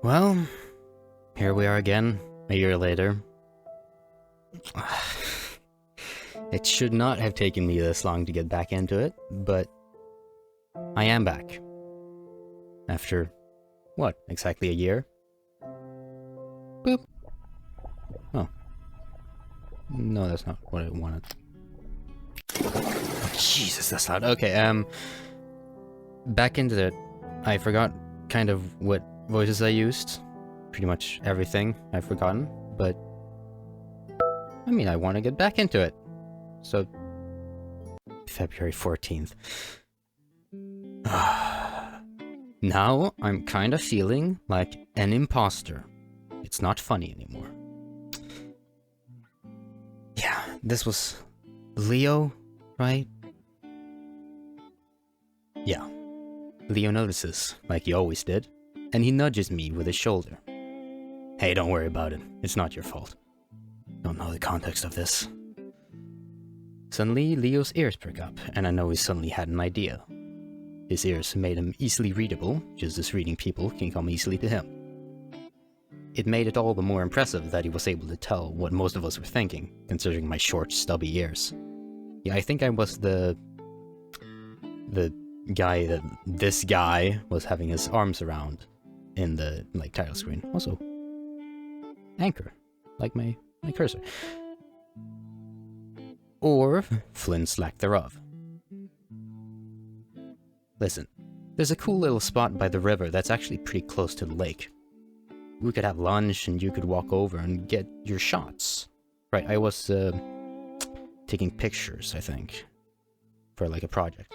Well, here we are again, a year later. It should not have taken me this long to get back into it, but I am back. After, what, exactly a year? Boop. Oh. No, that's not what I wanted. Oh, Jesus, that's loud. Okay, back into it. I forgot kind of what voices I used. Pretty much everything I've forgotten, but I mean, I want to get back into it. So, February 14th. Now, I'm kind of feeling like an imposter. It's not funny anymore. Yeah, this was Leo, right? Yeah. Leo notices, like he always did, and he nudges me with his shoulder. Hey, don't worry about it. It's not your fault. Don't know the context of this. Suddenly, Leo's ears perk up, and I know he suddenly had an idea. His ears made him easily readable, just as reading people can come easily to him. It made it all the more impressive that he was able to tell what most of us were thinking, considering my short, stubby ears. Yeah, I think I was the guy that this guy was having his arms around in the, title screen. Also, anchor, like my cursor. Or Flynn's lack thereof. Listen, there's a cool little spot by the river that's actually pretty close to the lake. We could have lunch and you could walk over and get your shots. Right, I was taking pictures, I think, for a project.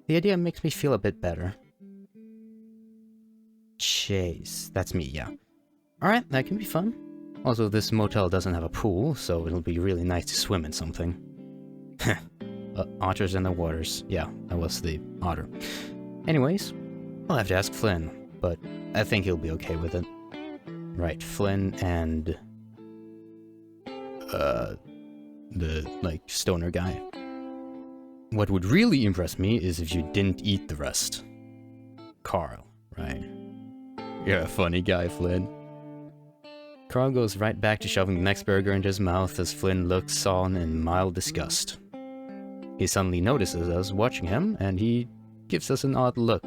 The idea makes me feel a bit better. Chase, that's me, yeah. Alright, that can be fun. Also, this motel doesn't have a pool, so it'll be really nice to swim in something. Otters in the waters. Yeah, I was the otter. Anyways, I'll have to ask Flynn, but I think he'll be okay with it. Right, Flynn and the, stoner guy. What would really impress me is if you didn't eat the rest. Carl, right? You're a funny guy, Flynn. Carl goes right back to shoving the next burger into his mouth as Flynn looks on in mild disgust. He suddenly notices us watching him, and he gives us an odd look,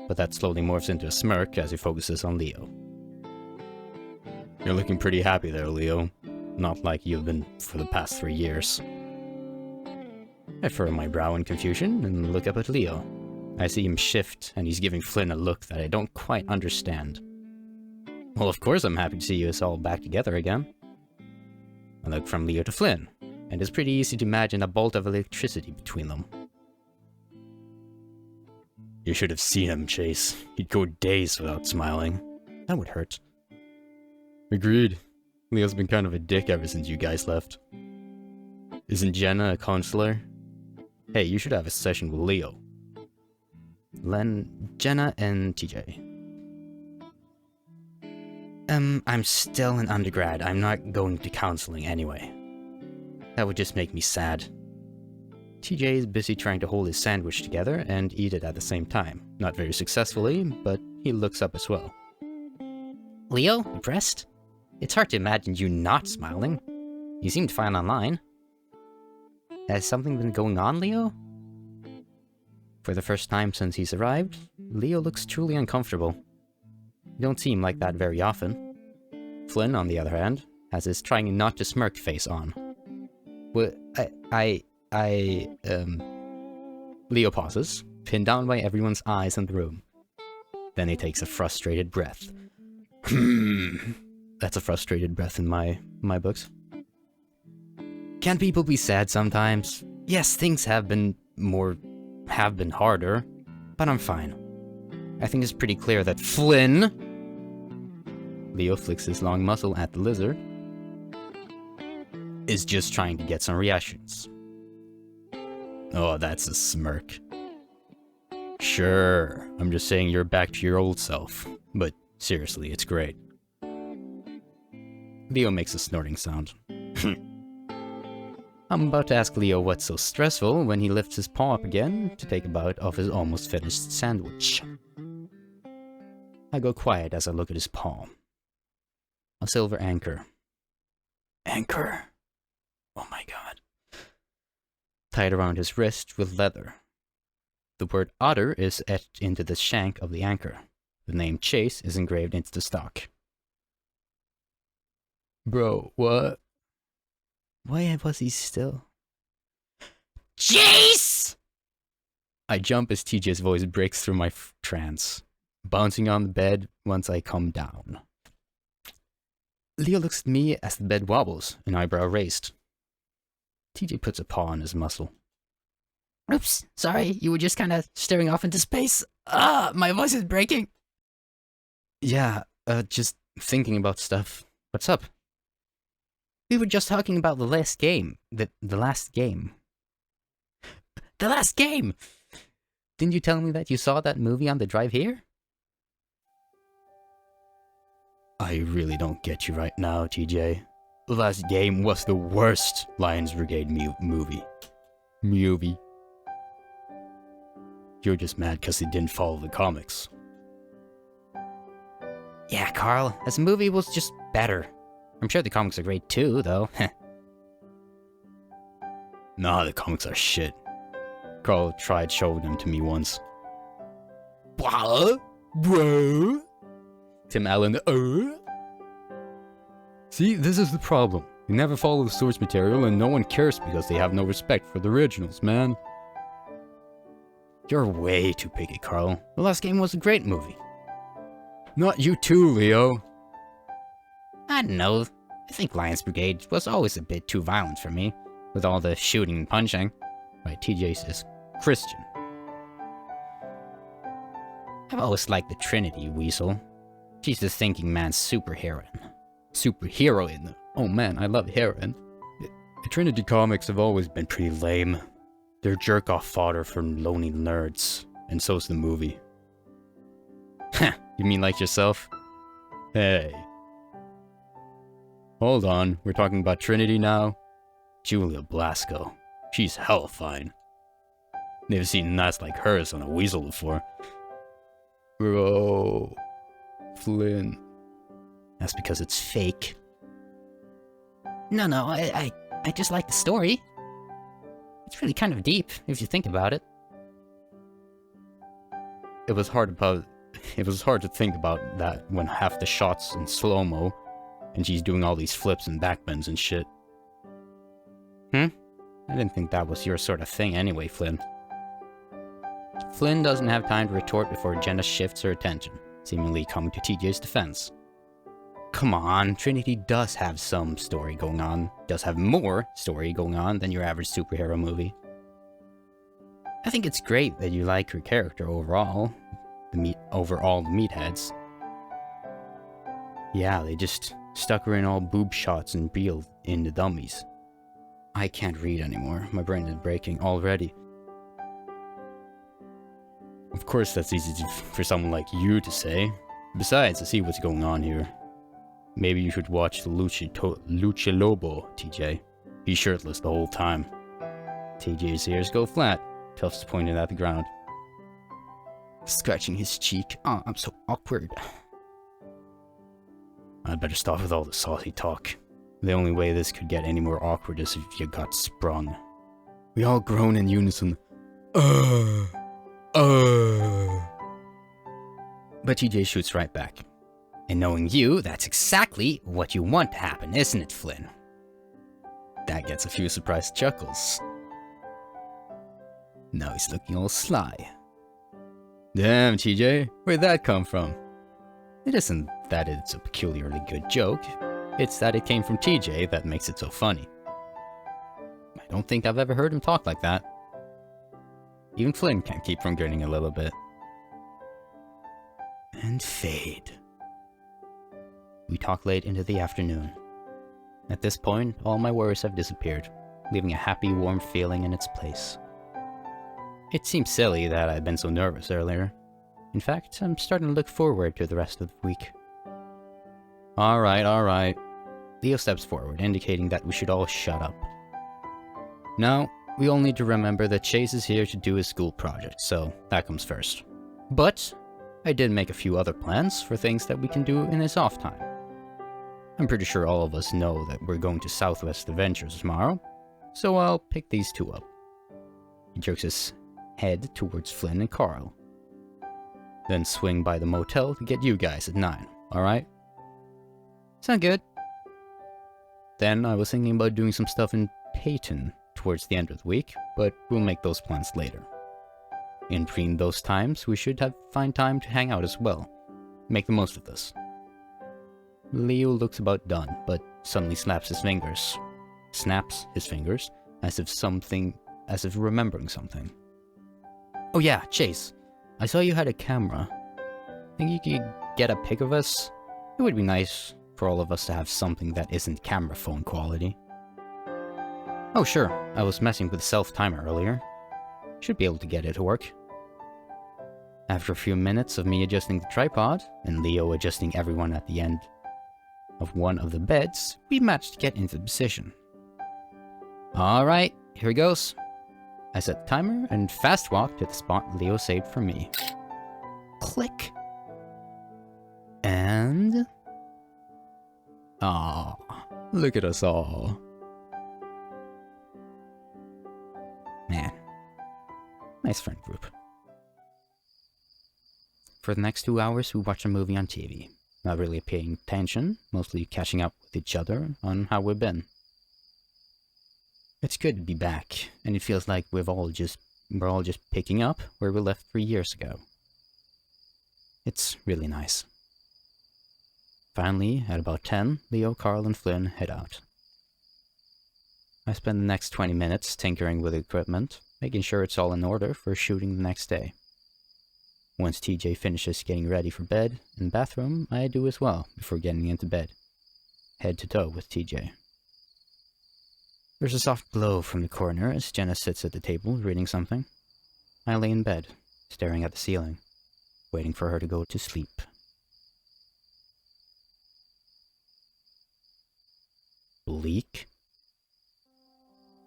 but that slowly morphs into a smirk as he focuses on Leo. You're looking pretty happy there, Leo. Not like you've been for the past 3 years. I furrow my brow in confusion and look up at Leo. I see him shift, and he's giving Flynn a look that I don't quite understand. Well, of course I'm happy to see us all back together again. I look from Leo to Flynn, and it's pretty easy to imagine a bolt of electricity between them. You should have seen him, Chase. He'd go days without smiling. That would hurt. Agreed. Leo's been kind of a dick ever since you guys left. Isn't Jenna a counselor? Hey, you should have a session with Leo. Jenna and TJ. I'm still an undergrad. I'm not going to counseling anyway. That would just make me sad. TJ is busy trying to hold his sandwich together and eat it at the same time. Not very successfully, but he looks up as well. Leo, impressed? It's hard to imagine you not smiling. You seemed fine online. Has something been going on, Leo? For the first time since he's arrived, Leo looks truly uncomfortable. You don't seem like that very often. Flynn, on the other hand, has his trying not to smirk face on. Well, Leo pauses, pinned down by everyone's eyes in the room. Then he takes a frustrated breath. That's a frustrated breath in my books. Can't people be sad sometimes? Yes, things have been harder, but I'm fine. I think it's pretty clear that Flynn... Leo flicks his long muzzle at the lizard. Is just trying to get some reactions. Oh, that's a smirk. Sure, I'm just saying you're back to your old self. But seriously, it's great. Leo makes a snorting sound. I'm about to ask Leo what's so stressful when he lifts his paw up again to take a bite of his almost finished sandwich. I go quiet as I look at his palm. A silver anchor. Anchor? Oh my god. Tied around his wrist with leather. The word otter is etched into the shank of the anchor. The name Chase is engraved into the stock. Bro, what? Why was he still? Chase! I jump as TJ's voice breaks through my trance, bouncing on the bed once I come down. Leo looks at me as the bed wobbles, an eyebrow raised. TJ puts a paw on his muscle. Oops, sorry, you were just kind of staring off into space. My voice is breaking. Yeah, just thinking about stuff. What's up? We were just talking about the last game. The last game. The last game! Didn't you tell me that you saw that movie on the drive here? I really don't get you right now, TJ. The last game was the worst Lions Brigade movie. You're just mad because he didn't follow the comics. Yeah, Carl, this movie was just better. I'm sure the comics are great too, though. Nah, the comics are shit. Carl tried showing them to me once. What? Bro? Tim Allen, See, this is the problem. You never follow the source material and no one cares because they have no respect for the originals, man. You're way too picky, Carl. The last game was a great movie. Not you too, Leo. I don't know. I think Lions Brigade was always a bit too violent for me, with all the shooting and punching. Right, TJ says Christian. I've always liked the Trinity, Weasel. She's the thinking man's superheroine. Superheroine? Oh man, I love heroine. The Trinity comics have always been pretty lame. They're jerk-off fodder for lonely nerds, and so's the movie. Heh, you mean like yourself? Hey. Hold on, we're talking about Trinity now? Julia Blasco. She's hell fine. Never seen an ass like hers on a weasel before. Bro... Flynn. That's because it's fake. No, I just like the story. It's really kind of deep, if you think about it. It was hard to think about that when half the shots in slow-mo, and she's doing all these flips and backbends and shit. I didn't think that was your sort of thing anyway, Flynn. Flynn doesn't have time to retort before Jenna shifts her attention, seemingly coming to TJ's defense. Come on, Trinity does have some story going on. Does have more story going on than your average superhero movie. I think it's great that you like her character overall. The meatheads. Yeah, they just stuck her in all boob shots and reeled in the dummies. I can't read anymore. My brain is breaking already. Of course, that's easy for someone like you to say. Besides, I see what's going on here. Maybe you should watch the Lucha Lobo, TJ. He's shirtless the whole time. TJ's ears go flat, Tufts pointed at the ground. Scratching his cheek. Oh, I'm so awkward. I'd better stop with all the saucy talk. The only way this could get any more awkward is if you got sprung. We all groan in unison. But TJ shoots right back. And knowing you, that's exactly what you want to happen, isn't it, Flynn? That gets a few surprised chuckles. Now he's looking all sly. Damn, TJ, where'd that come from? It isn't that it's a peculiarly good joke. It's that it came from TJ that makes it so funny. I don't think I've ever heard him talk like that. Even Flynn can't keep from grinning a little bit. And fade. We talk late into the afternoon. At this point, all my worries have disappeared, leaving a happy, warm feeling in its place. It seems silly that I'd been so nervous earlier. In fact, I'm starting to look forward to the rest of the week. Alright. Leo steps forward, indicating that we should all shut up. Now, we all need to remember that Chase is here to do his school project, so that comes first. But, I did make a few other plans for things that we can do in his off time. I'm pretty sure all of us know that we're going to Southwest Adventures tomorrow, so I'll pick these two up. He jerks his head towards Flynn and Carl. Then swing by the motel to get you guys at 9, alright? Sound good? Then I was thinking about doing some stuff in Peyton towards the end of the week, but we'll make those plans later. In between those times, we should find time to hang out as well. Make the most of this. Leo looks about done, but suddenly snaps his fingers, as if remembering something. Oh yeah, Chase, I saw you had a camera. Think you could get a pic of us? It would be nice for all of us to have something that isn't camera phone quality. Oh sure, I was messing with the self-timer earlier. Should be able to get it to work. After a few minutes of me adjusting the tripod, and Leo adjusting everyone at the end of one of the beds, we managed to get into position. Alright, here it goes. I set the timer and fast walked to the spot Leo saved for me. Click. And... Aww, look at us all. Man, nice friend group. For the next 2 hours, we watch a movie on TV. Not really paying attention, mostly catching up with each other on how we've been. It's good to be back, and it feels like we're all just picking up where we left 3 years ago. It's really nice. Finally, at about 10, Leo, Carl, and Flynn head out. I spend the next 20 minutes tinkering with the equipment, making sure it's all in order for shooting the next day. Once TJ finishes getting ready for bed and bathroom, I do as well before getting into bed, head to toe with TJ. There's a soft glow from the corner as Jenna sits at the table reading something. I lay in bed, staring at the ceiling, waiting for her to go to sleep. Bleak?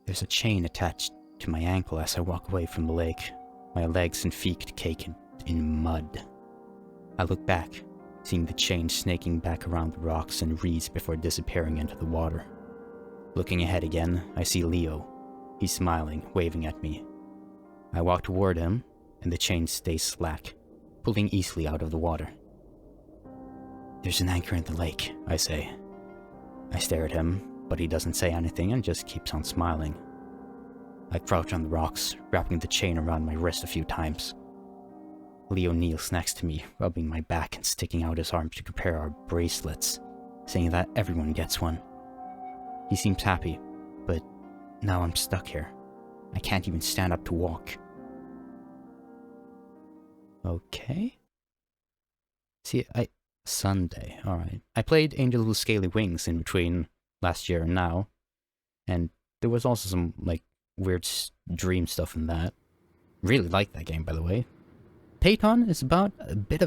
There's a chain attached to my ankle as I walk away from the lake, my legs and feet caked in mud. I look back, seeing the chain snaking back around the rocks and reeds before disappearing into the water. Looking ahead again, I see Leo. He's smiling, waving at me. I walk toward him, and the chain stays slack, pulling easily out of the water. There's an anchor in the lake, I say. I stare at him, but he doesn't say anything and just keeps on smiling. I crouch on the rocks, wrapping the chain around my wrist a few times. Leo kneels next to me, rubbing my back and sticking out his arms to compare our bracelets, saying that everyone gets one. He seems happy, but now I'm stuck here. I can't even stand up to walk. Okay. Sunday, alright. I played Angel with Scaly Wings in between last year and now, and there was also some, weird dream stuff in that. Really like that game, by the way. Peyton is about a bit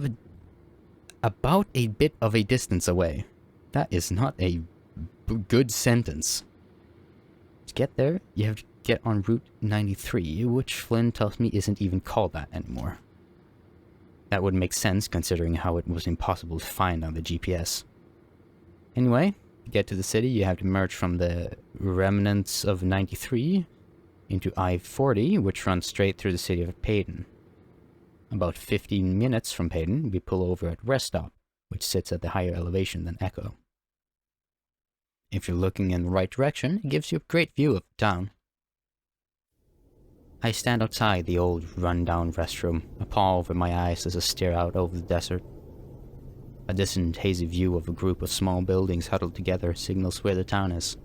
of a distance away. That is not a good sentence. To get there, you have to get on Route 93, which Flynn tells me isn't even called that anymore. That would make sense considering how it was impossible to find on the GPS. Anyway, to get to the city, you have to merge from the remnants of 93 into I-40, which runs straight through the city of Peyton. About 15 minutes from Peyton, we pull over at Rest Stop, which sits at the higher elevation than Echo. If you're looking in the right direction, it gives you a great view of the town. I stand outside the old, run-down restroom, a paw over my eyes as I stare out over the desert. A distant, hazy view of a group of small buildings huddled together signals where the town is.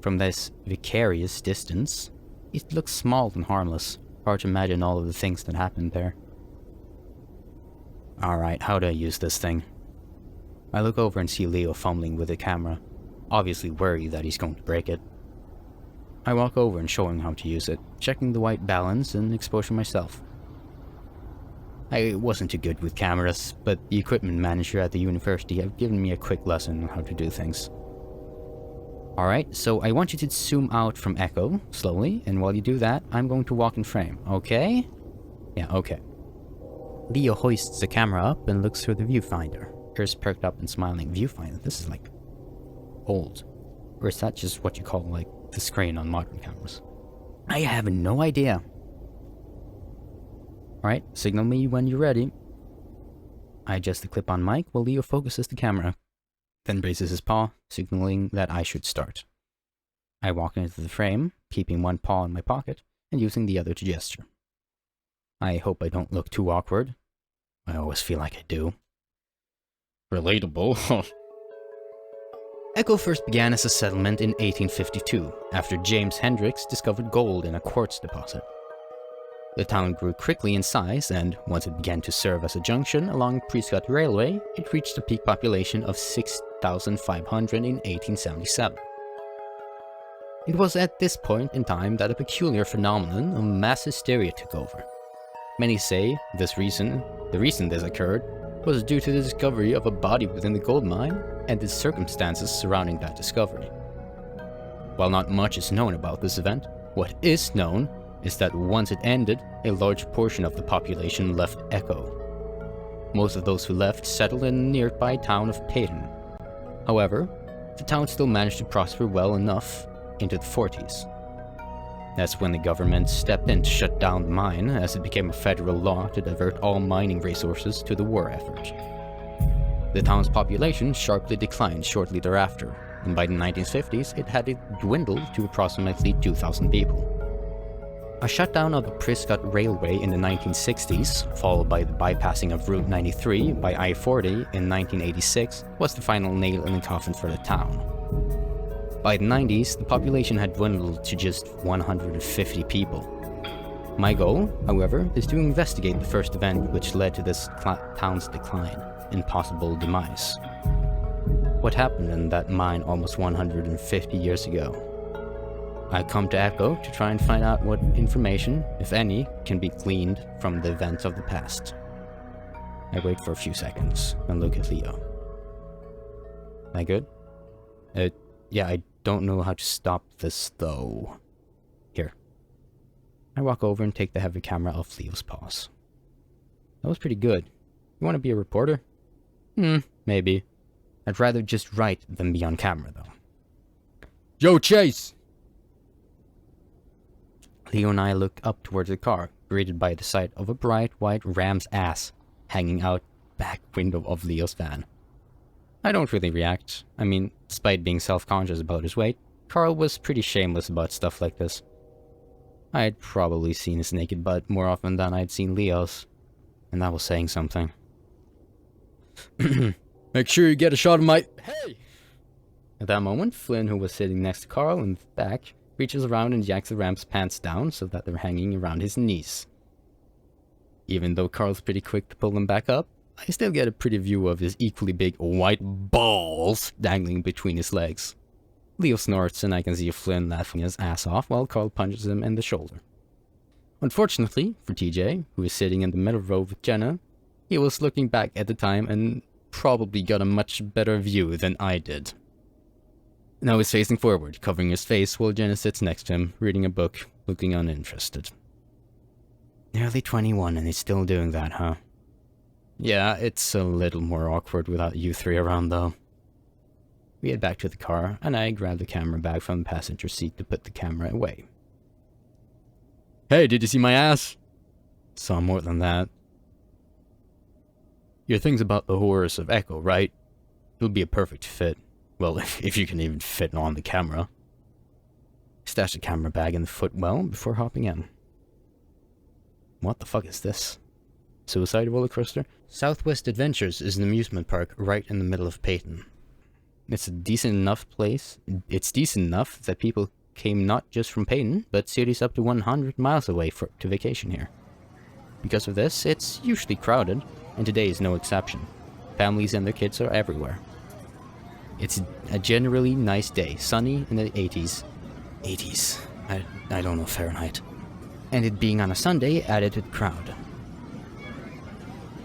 From this vicarious distance, it looks small and harmless. Hard to imagine all of the things that happened there. Alright, how do I use this thing? I look over and see Leo fumbling with the camera, obviously worried that he's going to break it. I walk over and show him how to use it, checking the white balance and exposure myself. I wasn't too good with cameras, but the equipment manager at the university have given me a quick lesson on how to do things. Alright, so I want you to zoom out from Echo, slowly, and while you do that, I'm going to walk in frame, okay? Yeah, okay. Leo hoists the camera up and looks through the viewfinder. Ears perked up and smiling. Viewfinder? This is like old. Or is that just what you call like the screen on modern cameras? I have no idea. Alright, signal me when you're ready. I adjust the clip-on mic while Leo focuses the camera, then raises his paw, signaling that I should start. I walk into the frame, keeping one paw in my pocket and using the other to gesture. I hope I don't look too awkward. I always feel like I do. Relatable. Echo first began as a settlement in 1852, after James Hendricks discovered gold in a quartz deposit. The town grew quickly in size, and once it began to serve as a junction along Prescott Railway, it reached a peak population of 6,500 in 1877. It was at this point in time that a peculiar phenomenon of mass hysteria took over. Many say the reason this occurred was due to the discovery of a body within the gold mine and the circumstances surrounding that discovery. While not much is known about this event, what is known is that once it ended, a large portion of the population left Echo. Most of those who left settled in the nearby town of Payton. However, the town still managed to prosper well enough into the 40s. That's when the government stepped in to shut down the mine, as it became a federal law to divert all mining resources to the war effort. The town's population sharply declined shortly thereafter, and by the 1950s it had dwindled to approximately 2,000 people. A shutdown of the Prescott Railway in the 1960s, followed by the bypassing of Route 93 by I-40 in 1986, was the final nail in the coffin for the town. By the 90s, the population had dwindled to just 150 people. My goal, however, is to investigate the first event which led to this town's decline and possible demise. What happened in that mine almost 150 years ago? I come to Echo to try and find out what information, if any, can be gleaned from the events of the past. I wait for a few seconds and look at Leo. Am I good? Yeah, I don't know how to stop this though. Here. I walk over and take the heavy camera off Leo's paws. That was pretty good. You want to be a reporter? Maybe. I'd rather just write than be on camera though. Yo, Chase! Leo and I look up towards the car, greeted by the sight of a bright white ram's ass hanging out back window of Leo's van. I don't really react. I mean, despite being self-conscious about his weight, Carl was pretty shameless about stuff like this. I'd probably seen his naked butt more often than I'd seen Leo's, and that was saying something. Make sure you get a shot of my... Hey! At that moment, Flynn, who was sitting next to Carl in the back, reaches around and yanks the ramp's pants down so that they're hanging around his knees. Even though Carl's pretty quick to pull them back up, I still get a pretty view of his equally big white balls dangling between his legs. Leo snorts and I can see Flynn laughing his ass off while Carl punches him in the shoulder. Unfortunately for TJ, who is sitting in the middle row with Jenna, he was looking back at the time and probably got a much better view than I did. Now he's facing forward, covering his face while Jenna sits next to him, reading a book, looking uninterested. Nearly 21 and he's still doing that, huh? Yeah, it's a little more awkward without you three around though. We head back to the car, and I grab the camera bag from the passenger seat to put the camera away. Hey, did you see my ass? Saw more than that. Your thing's about the horrors of Echo, right? It'll be a perfect fit. Well, if you can even fit on the camera. Stash the camera bag in the footwell before hopping in. What the fuck is this? Suicide roller coaster? Southwest Adventures is an amusement park right in the middle of Payton. It's a decent enough place. It's decent enough that people came not just from Payton, but cities up to 100 miles away to vacation here. Because of this, it's usually crowded, and today is no exception. Families and their kids are everywhere. It's a generally nice day, sunny in the 80s. 80s. I don't know Fahrenheit. And it being on a Sunday added to the crowd.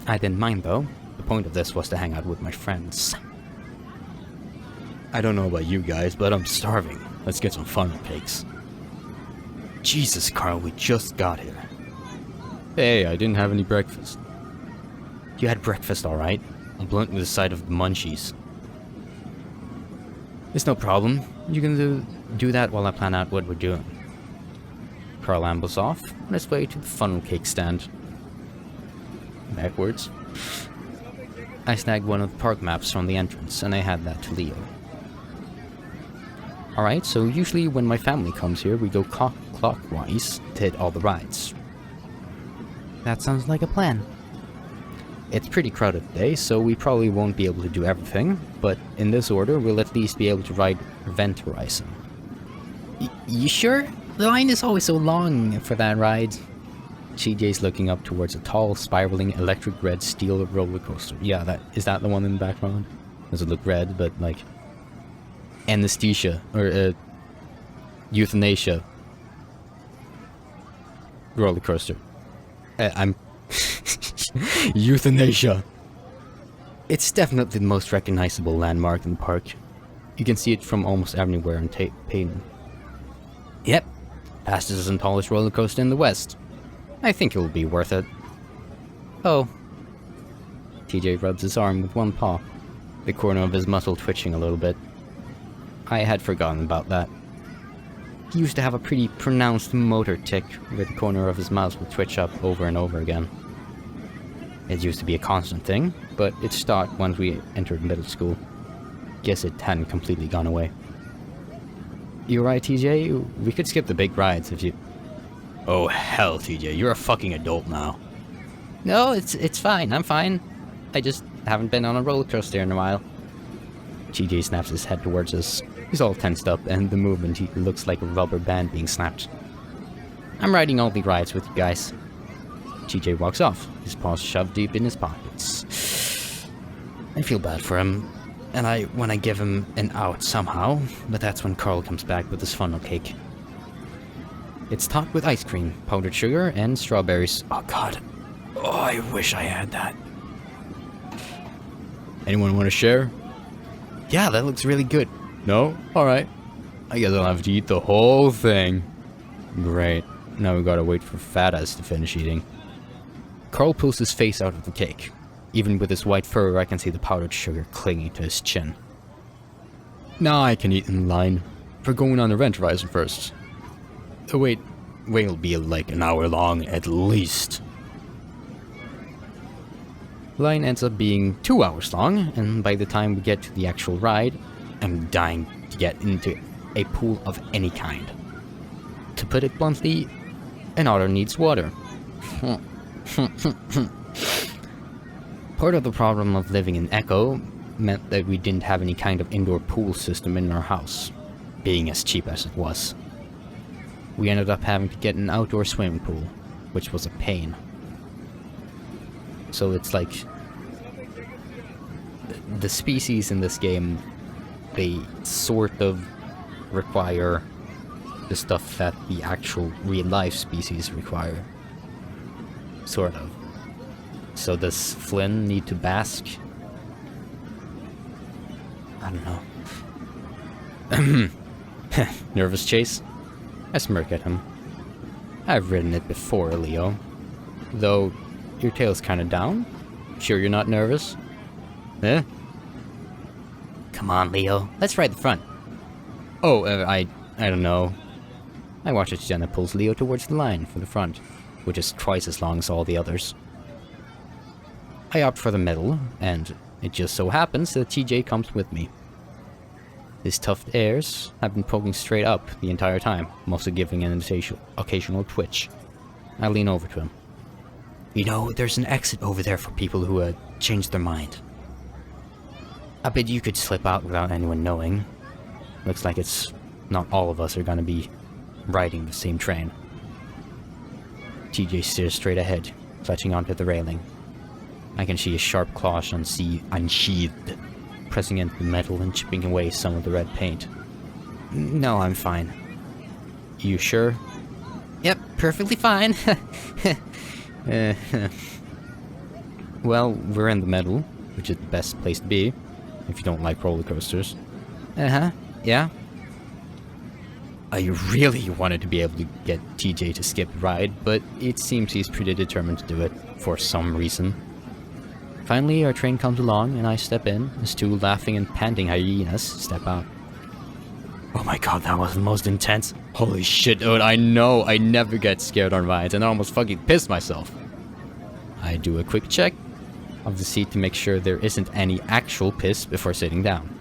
I didn't mind though. The point of this was to hang out with my friends. I don't know about you guys, but I'm starving. Let's get some funnel cakes. Jesus, Carl, we just got here. Hey, I didn't have any breakfast. You had breakfast alright. I'm blunt with the sight of the munchies. It's no problem. You can do that while I plan out what we're doing. Carl ambles off on his way to the funnel cake stand. Backwards. I snagged one of the park maps from the entrance, and I had that to Leo. Alright, so usually when my family comes here, we go clockwise to hit all the rides. That sounds like a plan. It's pretty crowded today, so we probably won't be able to do everything, but in this order, we'll at least be able to ride Event Horizon. You sure? The line is always so long for that ride. TJ's looking up towards a tall, spiraling, electric red steel roller coaster. Yeah, is that the one in the background? Does it look red, but like... anesthesia, or euthanasia roller coaster. I'm... euthanasia. It's definitely the most recognizable landmark in the park. You can see it from almost everywhere in Payton. Yep, fastest and tallest roller coaster in the West. I think it will be worth it. Oh. TJ rubs his arm with one paw, the corner of his muscle twitching a little bit. I had forgotten about that. He used to have a pretty pronounced motor tic where the corner of his mouth would twitch up over and over again. It used to be a constant thing, but it stopped once we entered middle school. Guess it hadn't completely gone away. You right, TJ? We could skip the big rides if you... Oh hell, TJ, you're a fucking adult now. No, it's fine, I'm fine. I just haven't been on a roller coaster in a while. TJ snaps his head towards us. He's all tensed up, and the movement he looks like a rubber band being snapped. I'm riding all the rides with you guys. TJ walks off, his paws shoved deep in his pockets. I feel bad for him, and I want to give him an out somehow, but that's when Carl comes back with his funnel cake. It's topped with ice cream, powdered sugar, and strawberries. Oh god. Oh, I wish I had that. Anyone want to share? Yeah, that looks really good. No? Alright. I guess I'll have to eat the whole thing. Great. Now we gotta wait for Fat Ass to finish eating. Carl pulls his face out of the cake. Even with his white fur, I can see the powdered sugar clinging to his chin. Now I can eat in line. We're going on the Event Horizon first. The wait will be like an hour long at least. The line ends up being 2 hours long, and by the time we get to the actual ride, I'm dying to get into a pool of any kind. To put it bluntly, an otter needs water. Part of the problem of living in Echo meant that we didn't have any kind of indoor pool system in our house, being as cheap as it was. We ended up having to get an outdoor swimming pool, which was a pain. So it's like... the species in this game, they sort of require the stuff that the actual real-life species require. Sort of. So does Flynn need to bask? I don't know. Nervous, Chase? I smirk at him. I've ridden it before, Leo. Though, your tail's kinda down? Sure you're not nervous? Eh? Come on, Leo. Let's ride the front. Oh, I don't know. I watch as Jenna pulls Leo towards the line for the front, which is twice as long as all the others. I opt for the middle, and it just so happens that TJ comes with me. His tufted ears have been poking straight up the entire time, mostly giving an occasional twitch. I lean over to him. You know, there's an exit over there for people who changed their mind. I bet you could slip out without anyone knowing. Looks like it's not all of us are gonna be riding the same train. TJ stares straight ahead, clutching onto the railing. I can see his sharp claws unsheathed, pressing into the metal and chipping away some of the red paint. No, I'm fine. You sure? Yep, perfectly fine. Well, we're in the middle, which is the best place to be, if you don't like roller coasters. Uh-huh, yeah. I really wanted to be able to get TJ to skip the ride, but it seems he's pretty determined to do it, for some reason. Finally, our train comes along and I step in as two laughing and panting hyenas step out. Oh my god, that was the most intense. Holy shit, dude, I know I never get scared on rides and I almost fucking pissed myself. I do a quick check of the seat to make sure there isn't any actual piss before sitting down.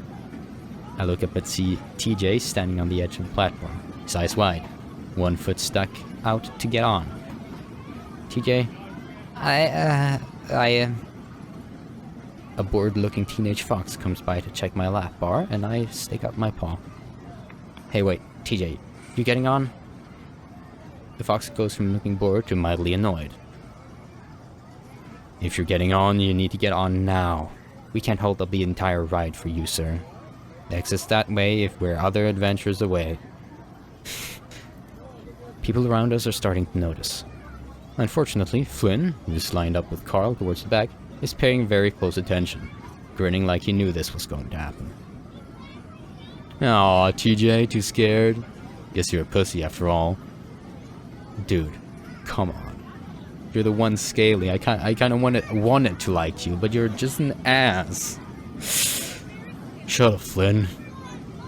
I look up and see TJ standing on the edge of the platform, his eyes wide, one foot stuck out to get on. TJ, A bored-looking teenage fox comes by to check my lap bar, and I stick up my paw. Hey, wait, TJ, you getting on? The fox goes from looking bored to mildly annoyed. If you're getting on, you need to get on now. We can't hold up the entire ride for you, sir. The exit's that way if we're other adventures away. People around us are starting to notice. Unfortunately, Flynn, who's lined up with Carl towards the back, is paying very close attention, grinning like he knew this was going to happen. Aw, TJ, too scared? Guess you're a pussy after all. Dude, come on. You're the one Scaly. I kind of wanted to like you, but you're just an ass. Shut up, Flynn.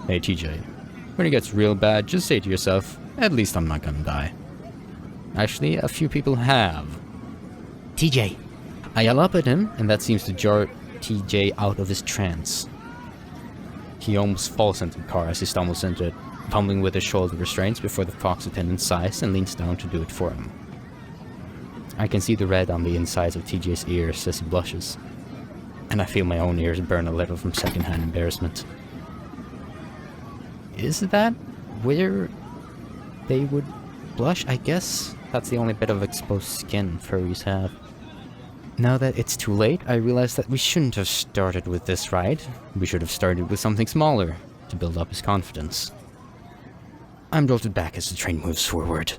Hey, TJ. When it gets real bad, just say to yourself, at least I'm not gonna die. Actually, a few people have. TJ. I yell up at him, and that seems to jar TJ out of his trance. He almost falls into the car as he stumbles into it, fumbling with his shoulder restraints before the fox attendant sighs and leans down to do it for him. I can see the red on the insides of TJ's ears as he blushes, and I feel my own ears burn a little from secondhand embarrassment. Is that where they would blush? I guess that's the only bit of exposed skin furries have. Now that it's too late, I realize that we shouldn't have started with this ride. We should have started with something smaller to build up his confidence. I'm jolted back as the train moves forward.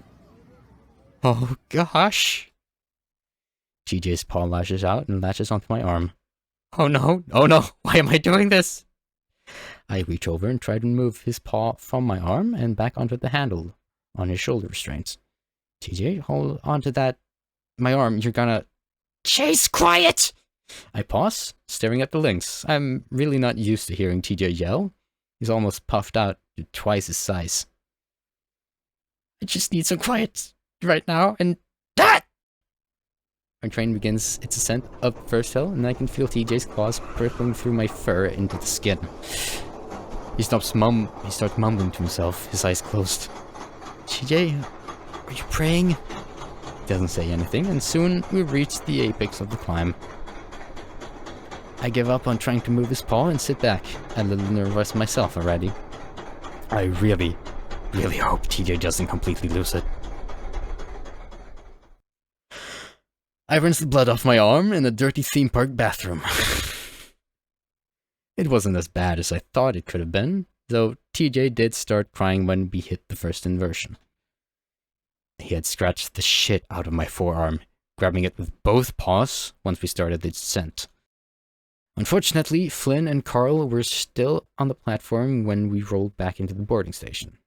Oh gosh! TJ's paw lashes out and latches onto my arm. Oh no, why am I doing this? I reach over and try to move his paw from my arm and back onto the handle on his shoulder restraints. TJ, hold onto that. My arm, you're gonna... Chase, quiet! I pause, staring at the lynx. I'm really not used to hearing TJ yell. He's almost puffed out to twice his size. I just need some quiet right now, and... that! Our train begins its ascent up the first hill, and I can feel TJ's claws prickling through my fur into the skin. He starts mumbling to himself, his eyes closed. TJ, are you praying? He doesn't say anything, and soon we've reached the apex of the climb. I give up on trying to move his paw and sit back, a little nervous myself already. I really hope TJ doesn't completely lose it. I rinsed the blood off my arm in a dirty theme park bathroom. It wasn't as bad as I thought it could have been, though TJ did start crying when we hit the first inversion. He had scratched the shit out of my forearm, grabbing it with both paws once we started the descent. Unfortunately, Flynn and Carl were still on the platform when we rolled back into the boarding station.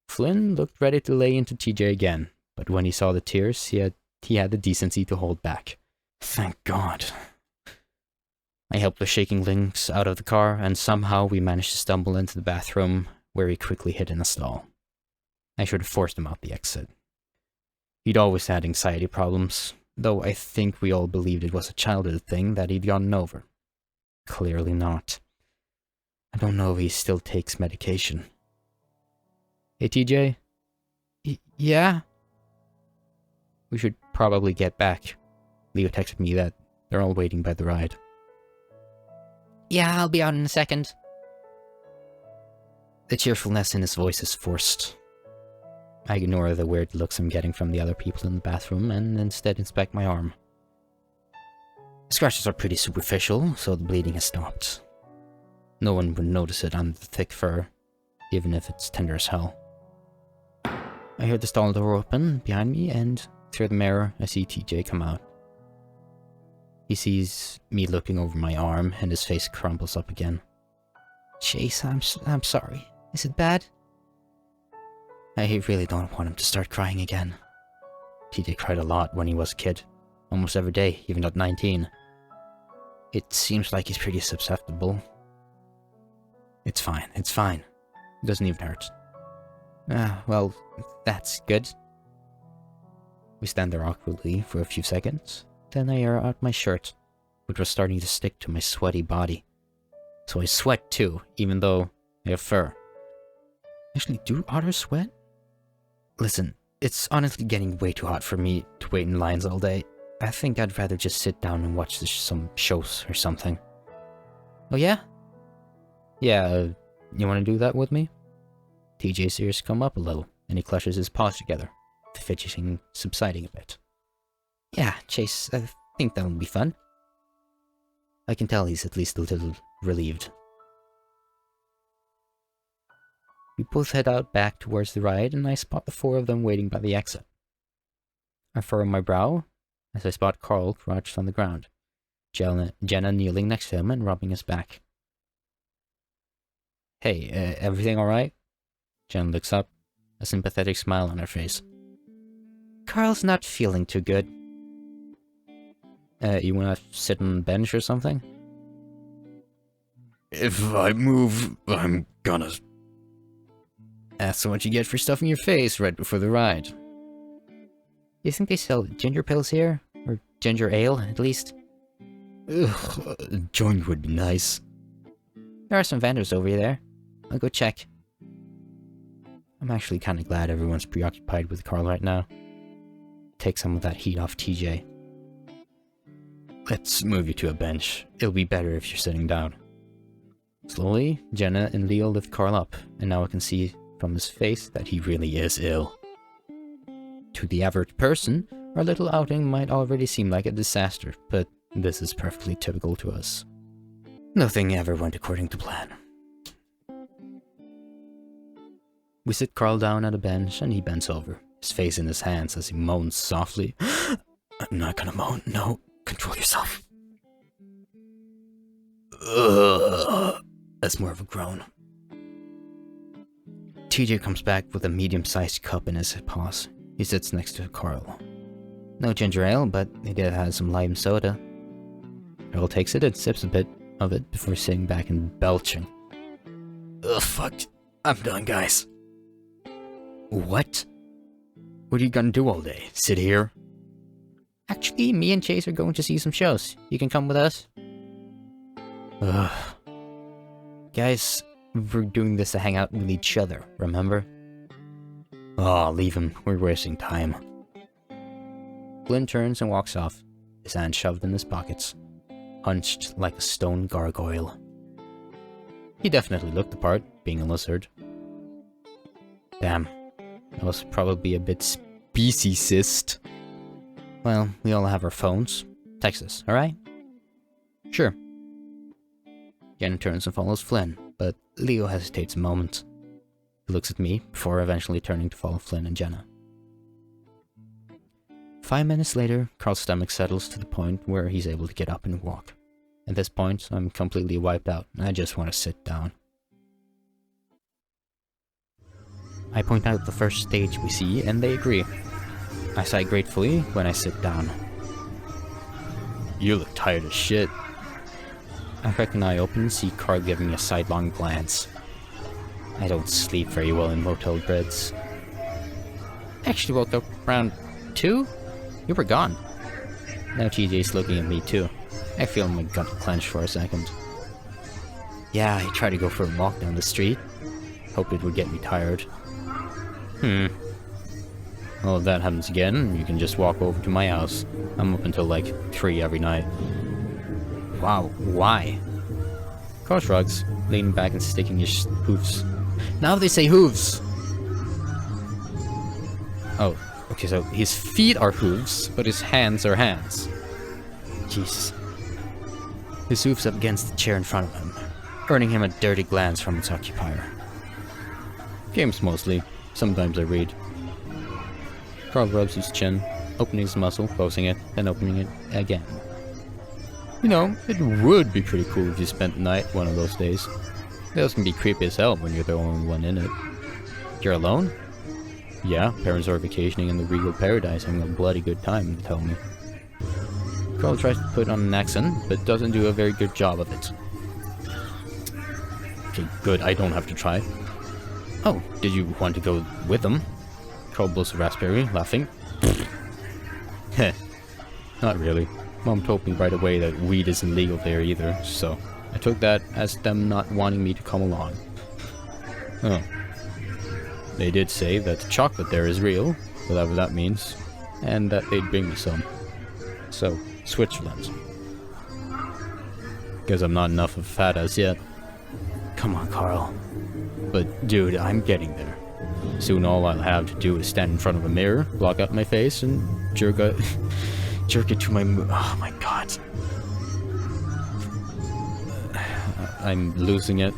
Flynn looked ready to lay into TJ again, but when he saw the tears, he had the decency to hold back. Thank God. I helped the shaking Lynx out of the car, and somehow we managed to stumble into the bathroom, where he quickly hid in a stall. I should have forced him out the exit. He'd always had anxiety problems, though I think we all believed it was a childhood thing that he'd gotten over. Clearly not. I don't know if he still takes medication. Hey, TJ? Yeah? We should probably get back. Leo texted me that they're all waiting by the ride. Yeah, I'll be out in a second. The cheerfulness in his voice is forced. I ignore the weird looks I'm getting from the other people in the bathroom and instead inspect my arm. The scratches are pretty superficial, so the bleeding has stopped. No one would notice it under the thick fur, even if it's tender as hell. I hear the stall door open behind me, and through the mirror I see TJ come out. He sees me looking over my arm, and his face crumples up again. Chase, I'm sorry. Is it bad? I really don't want him to start crying again. TJ cried a lot when he was a kid. Almost every day, even at 19. It seems like he's pretty susceptible. It's fine, it's fine. It doesn't even hurt. Well, that's good. We stand there awkwardly for a few seconds. Then I air out my shirt, which was starting to stick to my sweaty body. So I sweat too, even though I have fur. Actually, do otters sweat? Listen, it's honestly getting way too hot for me to wait in lines all day. I think I'd rather just sit down and watch some shows or something. Oh yeah? Yeah, you want to do that with me? TJ's ears come up a little, and he clutches his paws together, the fidgeting subsiding a bit. Yeah, Chase, I think that'll be fun. I can tell he's at least a little relieved. We both head out back towards the ride, and I spot the four of them waiting by the exit. I furrow my brow as I spot Carl crouched on the ground, Jenna kneeling next to him and rubbing his back. Hey, everything alright? Jenna looks up, a sympathetic smile on her face. Carl's not feeling too good. You wanna sit on the bench or something? If I move, I'm gonna... That's what you get for stuffing your face right before the ride. You think they sell ginger pills here? Or ginger ale, at least? Ugh, a joint would be nice. There are some vendors over there. I'll go check. I'm actually kinda glad everyone's preoccupied with Carl right now. Take some of that heat off TJ. Let's move you to a bench. It'll be better if you're sitting down. Slowly, Jenna and Leo lift Carl up, and now I can see from his face that he really is ill. To the average person, our little outing might already seem like a disaster, but this is perfectly typical to us. Nothing ever went according to plan. We sit Carl down at a bench and he bends over, his face in his hands as he moans softly. I'm not gonna moan, no, control yourself. That's more of a groan. TJ comes back with a medium-sized cup in his paws. He sits next to Carl. No ginger ale, but he did have some lime soda. Carl takes it and sips a bit of it before sitting back and belching. Ugh, fuck. I'm done, guys. What? What are you gonna do all day? Sit here? Actually, me and Chase are going to see some shows. You can come with us? Ugh. Guys, we're doing this to hang out with each other, remember? Oh, leave him. We're wasting time. Flynn turns and walks off, his hands shoved in his pockets, hunched like a stone gargoyle. He definitely looked the part, being a lizard. Damn, that was probably a bit speciesist. Well, we all have our phones. Text us, alright? Sure. Jen turns and follows Flynn, but Leo hesitates a moment. He looks at me, before eventually turning to follow Flynn and Jenna. 5 minutes later, Carl's stomach settles to the point where he's able to get up and walk. At this point, I'm completely wiped out, and I just want to sit down. I point out the first stage we see, and they agree. I sigh gratefully when I sit down. You look tired as shit. I crack an eye open and see Carl giving me a sidelong glance. I don't sleep very well in motel beds. I actually woke up around 2? You were gone. Now TJ's looking at me too. I feel my gut clench for a second. Yeah, I tried to go for a walk down the street. Hoped it would get me tired. Well, if that happens again, you can just walk over to my house. I'm up until like 3 every night. Wow, why? Carl shrugs, leaning back and sticking his hooves. Now they say hooves! Oh, okay, so his feet are hooves, but his hands are hands. Jesus. His hooves up against the chair in front of him, earning him a dirty glance from its occupier. Games mostly. Sometimes I read. Carl rubs his chin, opening his muscle, closing it, then opening it again. You know, it would be pretty cool if you spent the night one of those days. Those can be creepy as hell when you're the only one in it. You're alone? Yeah, parents are vacationing in the regal paradise having a bloody good time, they tell me. Carl tries to put on an accent, but doesn't do a very good job of it. Okay, good, I don't have to try. Oh, did you want to go with them? Carl blows a raspberry, laughing. Heh, not really. Mom told me right away that weed isn't legal there either, so I took that as them not wanting me to come along. Oh. They did say that the chocolate there is real, whatever that means, and that they'd bring me some. So, Switzerland. Guess I'm not enough of a fat ass yet. Come on, Carl. But, dude, I'm getting there. Soon all I'll have to do is stand in front of a mirror, block out my face, and jerk it to my oh my god. I'm losing it.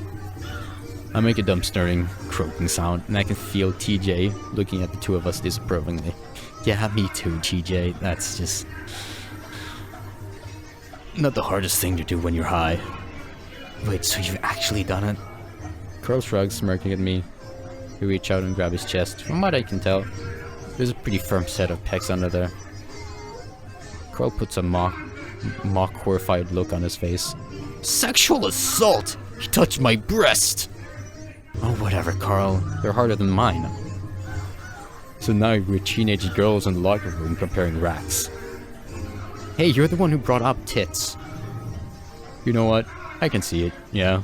I make a dumb snoring, croaking sound, and I can feel TJ looking at the two of us disapprovingly. Yeah, me too, TJ. That's just not the hardest thing to do when you're high. Wait, so you've actually done it? Carl shrugs, smirking at me. We reach out and grab his chest. From what I can tell, there's a pretty firm set of pecs under there. Carl puts a mock horrified look on his face. Sexual assault! He touched my breast! Oh, whatever, Carl. They're harder than mine. So now we're teenage girls in the locker room comparing racks. Hey, you're the one who brought up tits. You know what? I can see it, yeah.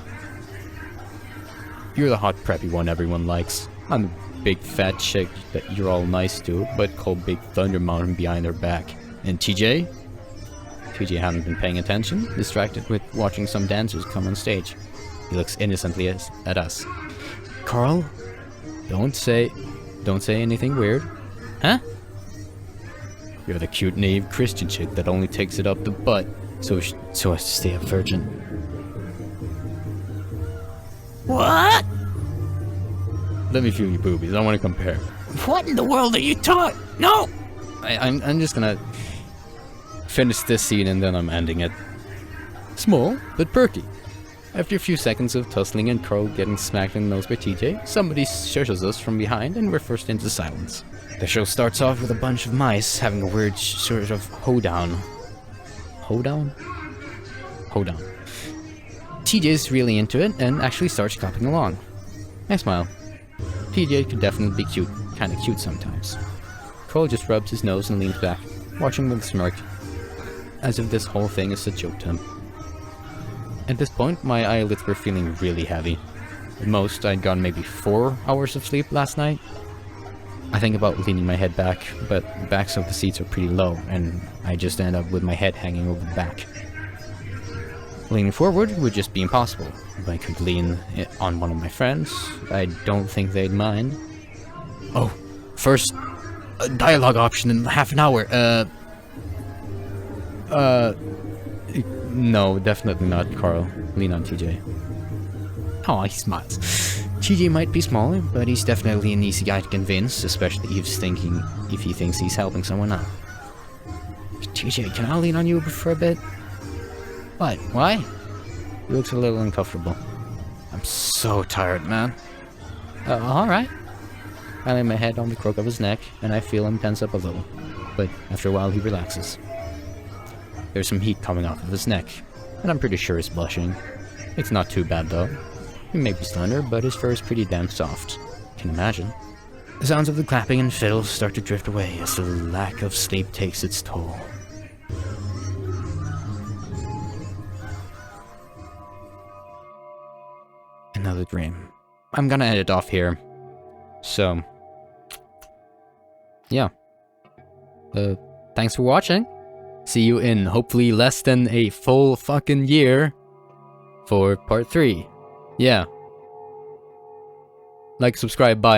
You're the hot preppy one everyone likes. I'm the big fat chick that you're all nice to, but call Big Thunder Mountain behind her back. And TJ? TJ hadn't been paying attention, distracted with watching some dancers come on stage. He looks innocently at us. Carl? Don't say anything weird. Huh? You're the cute, naive Christian chick that only takes it up the butt, so as to stay a virgin. What? Let me feel your boobies. I want to compare. What in the world are you talking? No! I'm just gonna finish this scene and then I'm ending it. Small, but perky. After a few seconds of tussling and Carl getting smacked in the nose by TJ, somebody shushes us from behind and we're forced into silence. The show starts off with a bunch of mice having a weird sort of hoedown. Hoedown? Hoedown. TJ's really into it and actually starts clapping along. I smile. TJ could definitely be cute, kinda cute sometimes. Carl just rubs his nose and leans back, watching with a smirk, as if this whole thing is a joke to him. At this point, my eyelids were feeling really heavy. At most, I'd gotten maybe 4 hours of sleep last night. I think about leaning my head back, but the backs of the seats are pretty low, and I just end up with my head hanging over the back. Leaning forward would just be impossible. If I could lean on one of my friends, I don't think they'd mind. Oh, first, a dialogue option in half an hour. No, definitely not, Carl. Lean on TJ. Oh, he smiles. TJ might be smaller, but he's definitely an easy guy to convince, especially if he thinks he's helping someone out. TJ, can I lean on you for a bit? What? Why? He looks a little uncomfortable. I'm so tired, man. Alright. I lay my head on the crook of his neck, and I feel him tense up a little. But after a while, he relaxes. There's some heat coming off of his neck, and I'm pretty sure he's blushing. It's not too bad, though. He may be slender, but his fur is pretty damn soft. Can imagine. The sounds of the clapping and fiddles start to drift away as the lack of sleep takes its toll. Another dream. I'm gonna end it off here. So, yeah. Thanks for watching. See you in hopefully less than a full fucking year for part 3. Yeah. Like, subscribe, bye.